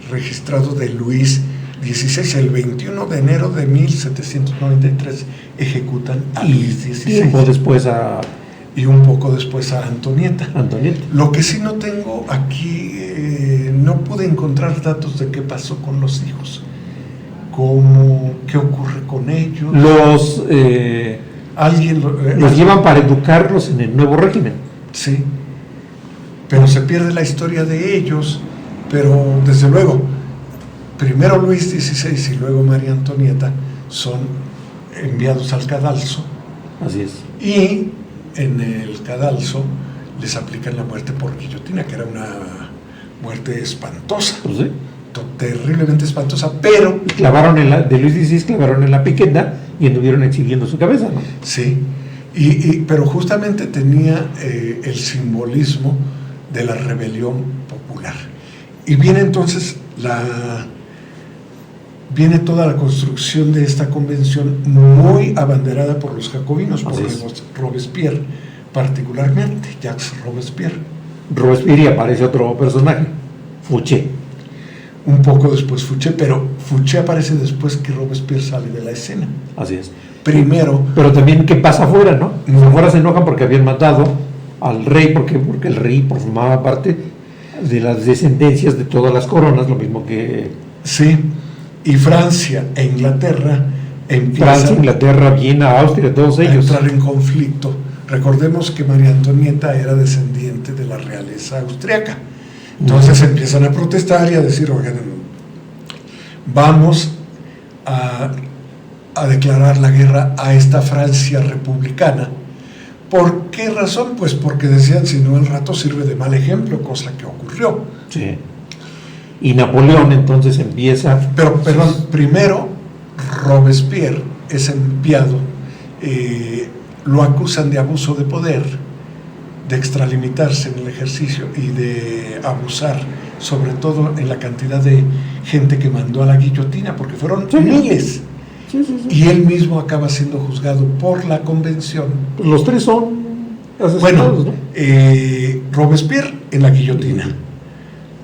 registrado, de Luis XVI. El 21 de enero de 1793 ejecutan a Luis XVI. Y un poco después a Antonieta. Lo que sí no tengo aquí, no pude encontrar datos de qué pasó con los hijos. ¿Qué ocurre con ellos? Los llevan para educarlos en el nuevo régimen. Sí, pero se pierde la historia de ellos. Pero desde luego, primero Luis XVI y luego María Antonieta son enviados al cadalso. Así es. Y en el cadalso les aplican la muerte por guillotina, que era una muerte espantosa. Pues sí. Terriblemente espantosa, pero de Luis XVI clavaron en la piqueta y anduvieron exhibiendo su cabeza, ¿no? Sí, pero justamente tenía el simbolismo de la rebelión popular. Y viene entonces viene toda la construcción de esta convención, muy abanderada por los jacobinos, por Robespierre particularmente, Jacques Robespierre. Y aparece otro personaje, Fouché. Un poco después Fouché, pero Fouché aparece después que Robespierre sale de la escena. Así es. Primero. Pero también, ¿qué pasa afuera, no? Afuera se enojan porque habían matado al rey, porque el rey formaba parte de las descendencias de todas las coronas, lo mismo que... Sí, y Francia e Inglaterra Inglaterra, Viena, Austria, todos ellos. A entrar en conflicto. Recordemos que María Antonieta era descendiente de la realeza austriaca. Entonces empiezan a protestar y a decir: oigan, vamos a declarar la guerra a esta Francia republicana. ¿Por qué razón? Pues porque decían: si no, el rato sirve de mal ejemplo, cosa que ocurrió. Sí. Y Napoleón entonces empieza... Pero, perdón, primero Robespierre es enviado, lo acusan de abuso de poder, de extralimitarse en el ejercicio y de abusar, sobre todo en la cantidad de gente que mandó a la guillotina, porque fueron miles. Sí. Y él mismo acaba siendo juzgado por la convención. Los 3 son asesinados, ¿no? Robespierre en la guillotina,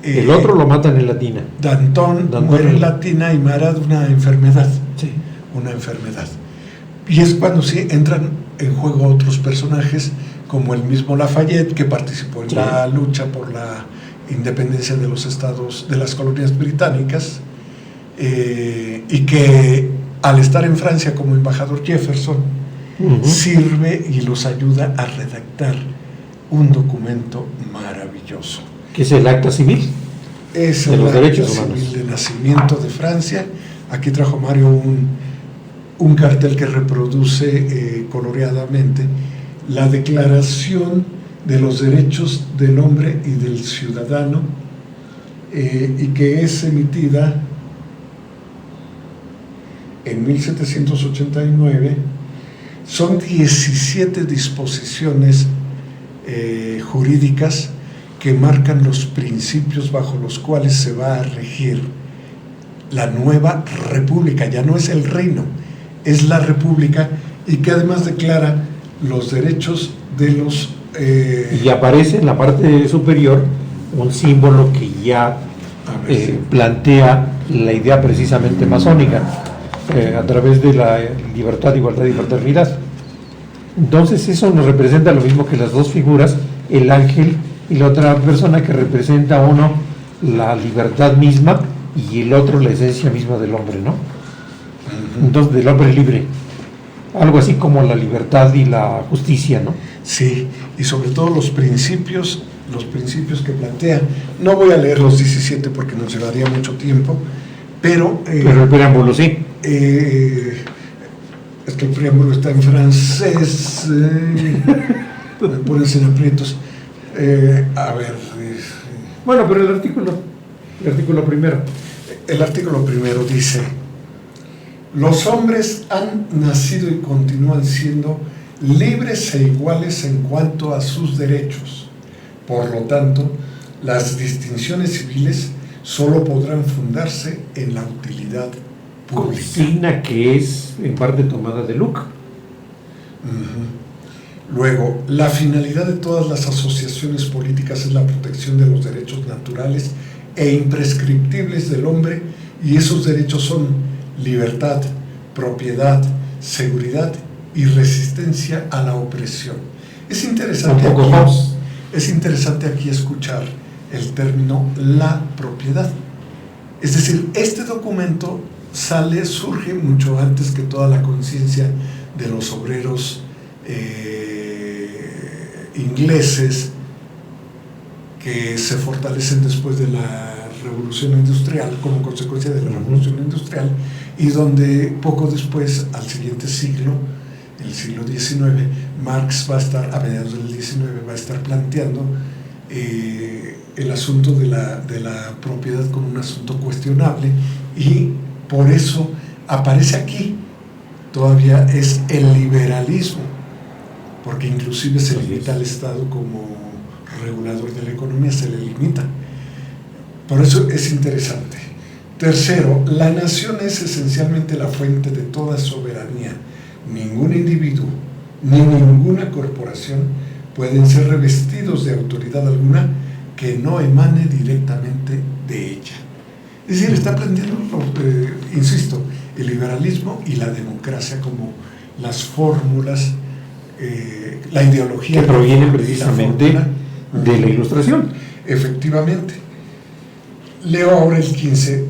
El otro lo matan en Latina. Danton muere en Latina y Marat de una enfermedad. Sí. Una enfermedad. Y es cuando sí entran en juego otros personajes, como el mismo Lafayette, que participó en la lucha por la independencia de los estados, de las colonias británicas, y que al estar en Francia como embajador Jefferson, sirve y los ayuda a redactar un documento maravilloso. ¿Qué es el Acta Civil? Es de los derechos Acta humanos. Civil de nacimiento de Francia. Aquí trajo Mario un cartel que reproduce coloreadamente la Declaración de los Derechos del Hombre y del Ciudadano, y que es emitida en 1789. Son 17 disposiciones jurídicas que marcan los principios bajo los cuales se va a regir la nueva república. Ya no es el reino, es la república, y que además declara los derechos de los... Y aparece en la parte superior un símbolo que ya plantea la idea precisamente masónica, a través de la libertad, igualdad y fraternidad. Entonces eso nos representa lo mismo que las dos figuras, el ángel y la otra persona, que representa uno la libertad misma y el otro la esencia misma del hombre, ¿no? Entonces, del hombre libre, algo así como la libertad y la justicia, ¿no? Sí, y sobre todo los principios que plantea. No voy a leer los 17 porque nos llevaría mucho tiempo, pero el preámbulo sí. Es que el preámbulo está en francés, me pones en aprietos. A ver. Bueno, pero el artículo primero. El artículo primero dice: los hombres han nacido y continúan siendo libres e iguales en cuanto a sus derechos. Por lo tanto, las distinciones civiles solo podrán fundarse en la utilidad pública. Consigna que es en parte tomada de Luc. Luego, la finalidad de todas las asociaciones políticas es la protección de los derechos naturales e imprescriptibles del hombre, y esos derechos son libertad, propiedad, seguridad y resistencia a la opresión. Es interesante aquí escuchar el término la propiedad. Es decir, este documento surge mucho antes que toda la conciencia de los obreros ingleses, que se fortalecen después de la Revolución Industrial, como consecuencia de la Revolución Industrial, y donde poco después, al siguiente siglo, el siglo XIX, Marx va a estar, a mediados del XIX, va a estar planteando el asunto de la propiedad como un asunto cuestionable, y por eso aparece aquí, todavía es el liberalismo, porque inclusive se limita al Estado como regulador de la economía, se le limita. Por eso es interesante. Tercero, la nación es esencialmente la fuente de toda soberanía. Ningún individuo ni ninguna corporación pueden ser revestidos de autoridad alguna que no emane directamente de ella. Es decir, está aprendiendo, insisto, el liberalismo y la democracia como las fórmulas, la ideología que proviene precisamente de la Ilustración. Efectivamente. Leo ahora el 15.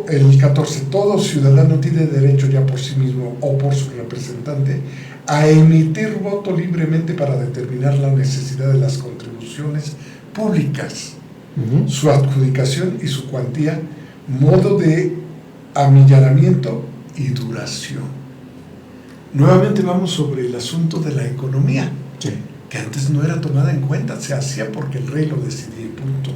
El 14. Todo ciudadano tiene derecho, ya por sí mismo o por su representante, a emitir voto libremente para determinar la necesidad de las contribuciones públicas, su adjudicación y su cuantía, modo de amillanamiento y duración. Nuevamente vamos sobre el asunto de la economía, que antes no era tomada en cuenta, se hacía porque el rey lo decidía, punto.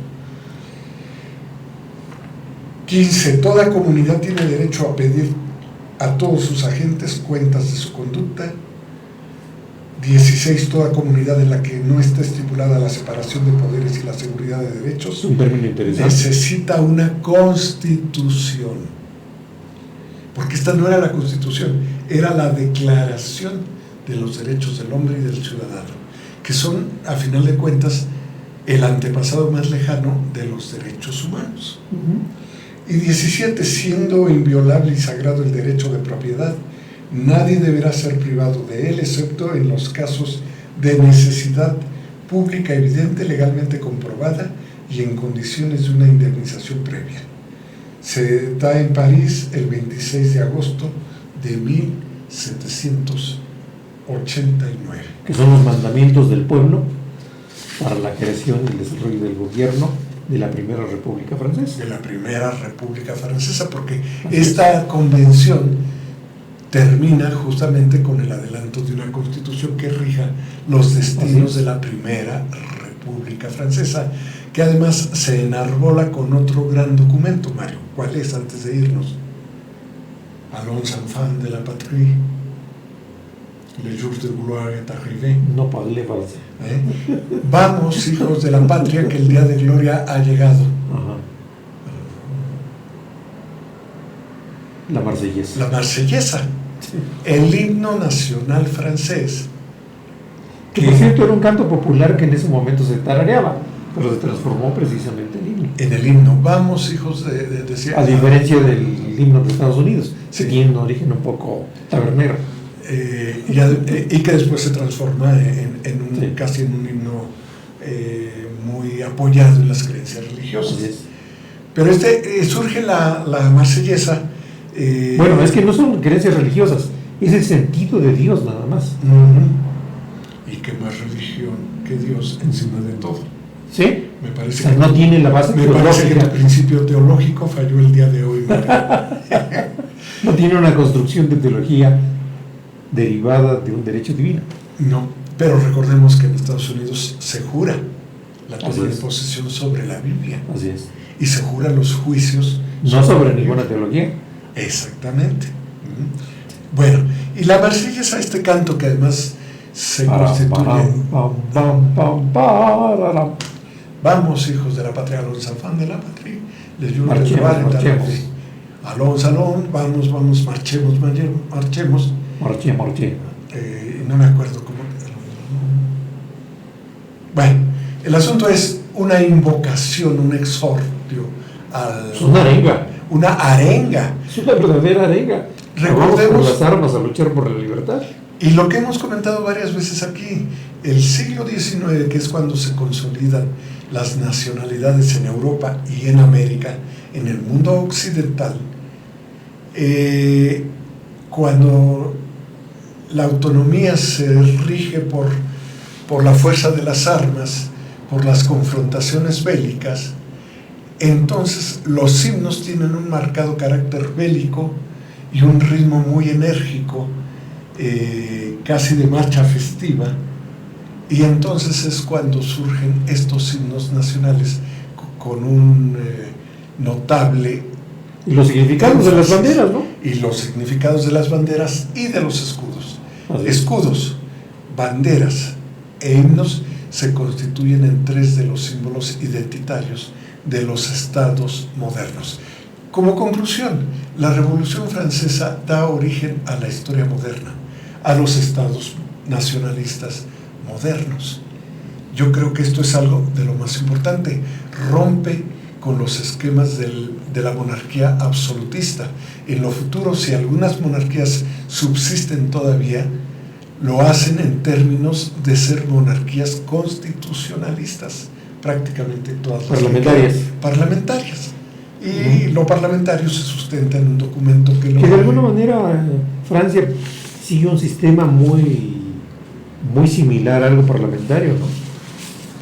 15. Toda comunidad tiene derecho a pedir a todos sus agentes cuentas de su conducta. 16. Toda comunidad en la que no está estipulada la separación de poderes y la seguridad de derechos un término interesante, necesita una constitución. Porque esta no era la constitución, era la declaración de los derechos del hombre y del ciudadano, que son, a final de cuentas, el antepasado más lejano de los derechos humanos. Y 17, siendo inviolable y sagrado el derecho de propiedad, nadie deberá ser privado de él, excepto en los casos de necesidad pública evidente, legalmente comprobada y en condiciones de una indemnización previa. Se da en París el 26 de agosto de 1789. Que son los mandamientos del pueblo para la creación y el desarrollo del gobierno de la Primera República Francesa. De la Primera República Francesa, porque esta convención termina justamente con el adelanto de una constitución que rija los destinos de la Primera República Francesa, que además se enarbola con otro gran documento, Mario. ¿Cuál es, antes de irnos? Allons enfants de la patrie, les jours de gloire est arrivé. No parle français. Vamos, hijos de la patria, que el día de gloria ha llegado. Ajá. La Marsellesa. La Marsellesa, el himno nacional francés. Que por cierto era un canto popular que en ese momento se tarareaba, pero se transformó precisamente en himno. En el himno, vamos, hijos de A diferencia del himno de Estados Unidos, sí, que tiene un origen un poco tabernero. Y que después se transforma sí, casi en un himno muy apoyado en las creencias religiosas. Pero surge la Marsellesa. Bueno, es que no son creencias religiosas, es el sentido de Dios nada más. Y qué más religión que Dios encima de todo. ¿Sí? Me parece, o sea, que no tiene la base me parece que tu principio teológico falló el día de hoy. No tiene una construcción de teología derivada de un derecho divino. No, pero recordemos que en Estados Unidos se jura la toma de es. posesión sobre la Biblia. Así es. Y se juran los juicios. No sobre ninguna teología. Exactamente. Bueno, y la Marsellesa, este canto que además se constituye. Vamos, hijos de la patria, allons enfants de la patrie, les jours de gloire est arrivé. Allons, allons, vamos, vamos, marchemos. Marché. No me acuerdo cómo. Bueno, el asunto es una invocación, un exhortio al. Es una arenga. Una arenga. Es una verdadera arenga. Recordemos. Vamos por las armas a luchar por la libertad. Y lo que hemos comentado varias veces aquí, el siglo XIX, que es cuando se consolidan las nacionalidades en Europa y en América, en el mundo occidental, cuando la autonomía se rige por la fuerza de las armas, por las confrontaciones bélicas, entonces los himnos tienen un marcado carácter bélico y un ritmo muy enérgico, casi de marcha festiva, y entonces es cuando surgen estos himnos nacionales con un notable. Y los significados de las banderas, ¿no? Y los significados de las banderas y de los escudos. Escudos, banderas e himnos se constituyen en tres de los símbolos identitarios de los estados modernos. Como conclusión, la Revolución Francesa da origen a la historia moderna, a los estados nacionalistas modernos. Yo creo que esto es algo de lo más importante. Rompe con los esquemas de la monarquía absolutista. En lo futuro, si algunas monarquías subsisten todavía, lo hacen en términos de ser monarquías constitucionalistas, prácticamente todas las parlamentarias. Y lo parlamentario se sustenta en un documento que de alguna manera Francia sigue un sistema muy similar a algo parlamentario, ¿no?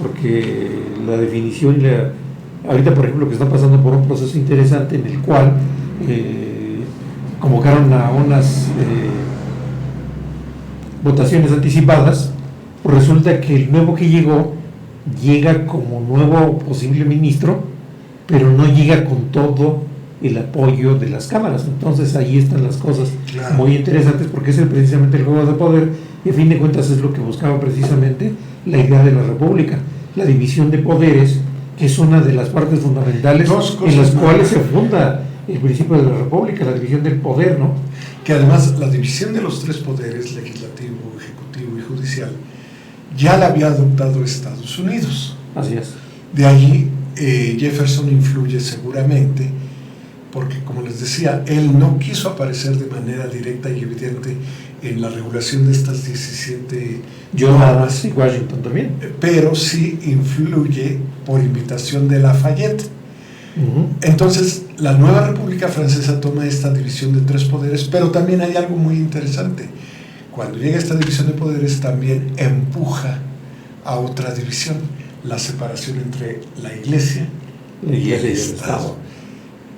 Porque la definición, ahorita por ejemplo que está pasando por un proceso interesante en el cual convocaron a unas votaciones anticipadas, pues resulta que el nuevo que llega como nuevo posible ministro, pero no llega con todo el apoyo de las cámaras. Entonces ahí están las cosas muy interesantes, porque es precisamente el juego de poder, y a fin de cuentas es lo que buscaba precisamente la idea de la república, la división de poderes, que es una de las partes fundamentales en las cuales se funda el principio de la república, la división del poder, ¿no? Que además la división de los tres poderes, legislativo, ejecutivo y judicial, ya la había adoptado Estados Unidos. Así es. De allí Jefferson influye seguramente, porque como les decía, él no quiso aparecer de manera directa y evidente en la regulación de estas 17 normas, y Washington también, pero sí influye por invitación de Lafayette. Entonces la nueva República Francesa toma esta división de 3 poderes, pero también hay algo muy interesante. Cuando llega esta división de poderes también empuja a otra división, la separación entre la Iglesia y el Estado.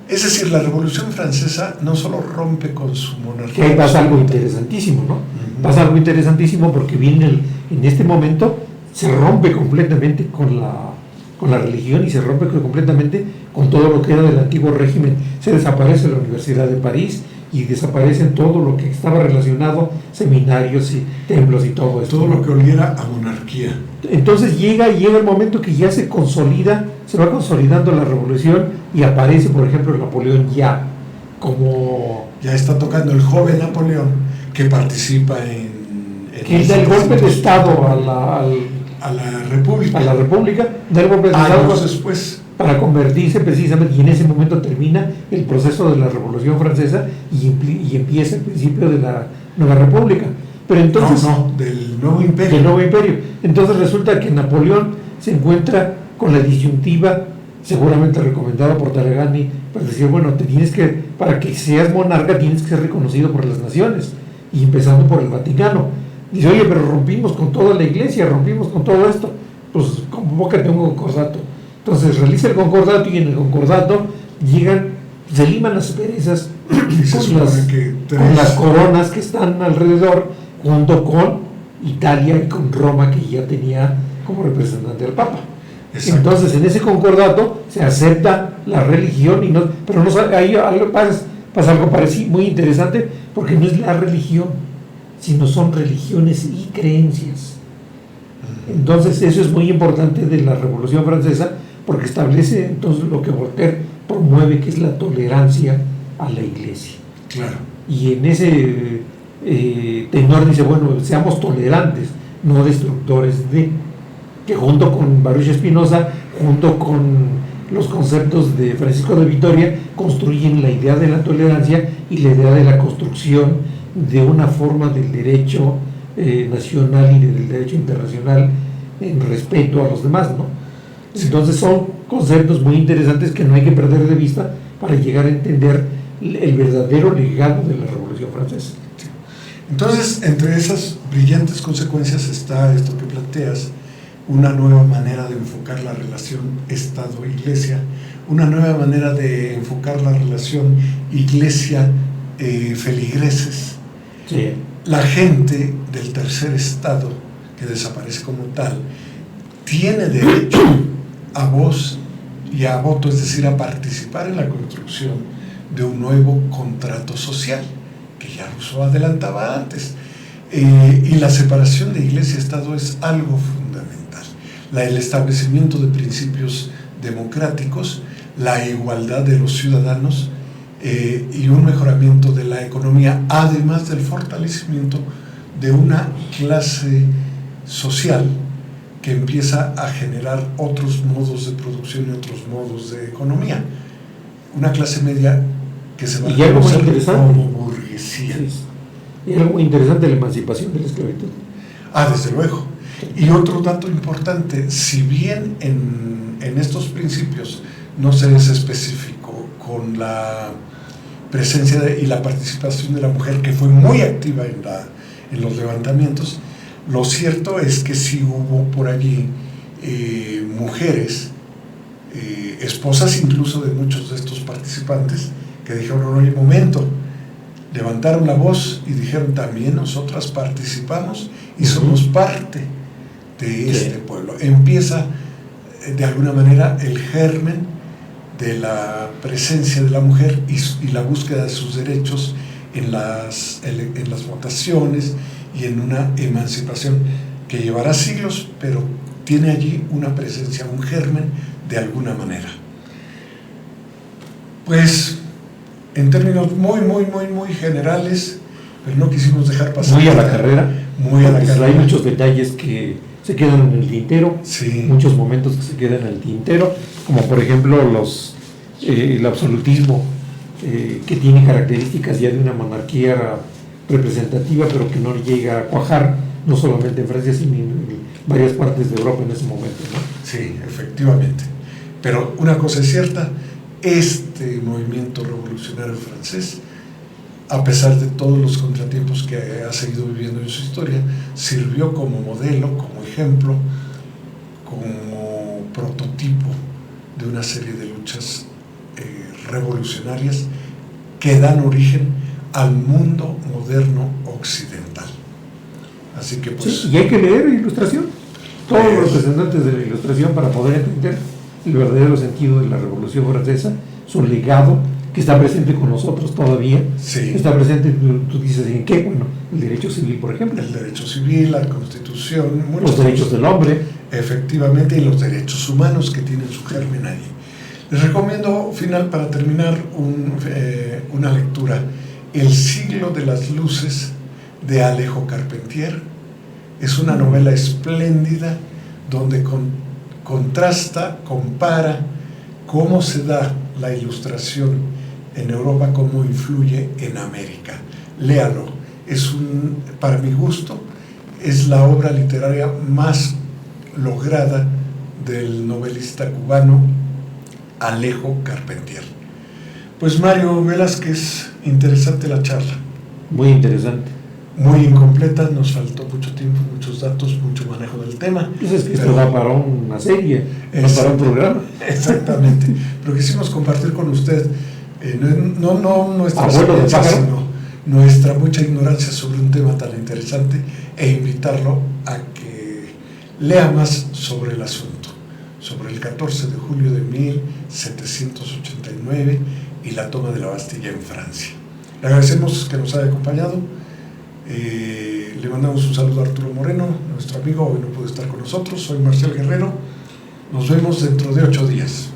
Es decir, la Revolución Francesa no solo rompe con su monarquía. Que pasa algo interesantísimo, ¿no? Pasa algo interesantísimo porque viene en este momento se rompe completamente con la religión y se rompe completamente con todo lo que era del antiguo régimen. Se desaparece la Universidad de París y desaparecen todo lo que estaba relacionado, seminarios y templos y todo esto. Todo lo que oliera a monarquía. Entonces llega el momento que ya se consolida, se va consolidando la revolución y aparece, por ejemplo, Napoleón ya como... Ya está tocando el joven Napoleón que participa en que da el golpe de Estado a la República. A la República, da el golpe de Estado después. Para convertirse precisamente, y en ese momento termina el proceso de la Revolución Francesa y empieza el principio de la Nueva República. Pero entonces, del Nuevo Imperio. Del Nuevo Imperio. Entonces resulta que Napoleón se encuentra con la disyuntiva, seguramente recomendada por Talleyrand, para decir, bueno, para que seas monarca tienes que ser reconocido por las naciones, y empezando por el Vaticano. Dice, oye, pero rompimos con toda la iglesia, rompimos con todo esto, pues convócate un concordato. Entonces realiza el concordato y en el concordato se liman las perezas con las coronas que están alrededor, junto con Italia y con Roma, que ya tenía como representante al Papa. Exacto. Entonces en ese concordato se acepta la religión, pero ahí pasa algo parecido, muy interesante, porque no es la religión, sino son religiones y creencias. Entonces eso es muy importante de la Revolución Francesa, porque establece entonces lo que Voltaire promueve, que es la tolerancia a la iglesia. Claro. Y en ese tenor dice, bueno, seamos tolerantes, no destructores que junto con Baruch Spinoza, junto con los conceptos de Francisco de Vitoria, construyen la idea de la tolerancia y la idea de la construcción de una forma del derecho nacional y del derecho internacional en respeto a los demás, ¿no? Entonces son conceptos muy interesantes que no hay que perder de vista para llegar a entender el verdadero legado de la Revolución Francesa. Entonces, entre esas brillantes consecuencias está esto que planteas, una nueva manera de enfocar la relación Estado-Iglesia, una nueva manera de enfocar la relación Iglesia-feligreses. Sí. La gente del tercer estado, que desaparece como tal, tiene derecho a voz y a voto, es decir, a participar en la construcción de un nuevo contrato social, que ya Rousseau adelantaba antes. Y la separación de Iglesia y Estado es algo fundamental. El establecimiento de principios democráticos, la igualdad de los ciudadanos y un mejoramiento de la economía, además del fortalecimiento de una clase social que empieza a generar otros modos de producción y otros modos de economía. Una clase media que se va a reconocer como burguesía. Sí. Y algo muy interesante, la emancipación de la esclavitud. Desde luego. Y otro dato importante, si bien en estos principios no se es específico con la presencia y la participación de la mujer, que fue muy activa en los levantamientos, lo cierto es que sí hubo por allí mujeres, esposas incluso de muchos de estos participantes, que dijeron, oye, momento, levantaron la voz y dijeron, también nosotras participamos y somos parte de este pueblo. Empieza de alguna manera el germen de la presencia de la mujer y la búsqueda de sus derechos en las votaciones y en una emancipación que llevará siglos, pero tiene allí una presencia, un germen de alguna manera. Pues en términos muy generales, pero no quisimos dejar pasar. Muy a la carrera. Muy a la carrera. Hay muchos detalles que se quedan en el tintero, Sí. muchos momentos que se quedan en el tintero, como por ejemplo el absolutismo, que tiene características ya de una monarquía representativa, pero que no llega a cuajar, no solamente en Francia, sino en varias partes de Europa en ese momento, ¿no? Sí, efectivamente. Pero una cosa es cierta, este movimiento revolucionario francés, a pesar de todos los contratiempos que ha seguido viviendo en su historia, sirvió como modelo, como ejemplo, como prototipo de una serie de luchas revolucionarias que dan origen al mundo moderno occidental. Así que pues... Sí, y hay que leer Ilustración, todos los representantes de la Ilustración, para poder entender el verdadero sentido de la Revolución Francesa, su legado, que está presente con nosotros todavía. Sí. Está presente, tú dices, ¿en qué? Bueno, el derecho civil, por ejemplo. El derecho civil, la Constitución, los derechos del hombre. Efectivamente, y los derechos humanos que tienen su germen ahí. Les recomiendo, final, para terminar, una lectura, El siglo de las luces, de Alejo Carpentier. Es una novela espléndida donde contrasta, compara cómo se da la ilustración en Europa, cómo influye en América. Léalo. Para mi gusto, es la obra literaria más lograda del novelista cubano Alejo Carpentier. Pues Mario Velázquez, interesante la charla. Muy interesante. Muy incompleta, nos faltó mucho tiempo, muchos datos, mucho manejo del tema. Pues es que esto va para una serie, no para un programa. Exactamente. Pero quisimos compartir con usted, no nuestra experiencia, sino nuestra mucha ignorancia sobre un tema tan interesante, e invitarlo a que lea más sobre el asunto, sobre el 14 de julio de 1789 y la toma de la Bastilla en Francia. Le agradecemos que nos haya acompañado. Le mandamos un saludo a Arturo Moreno, nuestro amigo. Hoy no pudo estar con nosotros. Soy Marcial Guerrero. Nos vemos dentro de 8 días.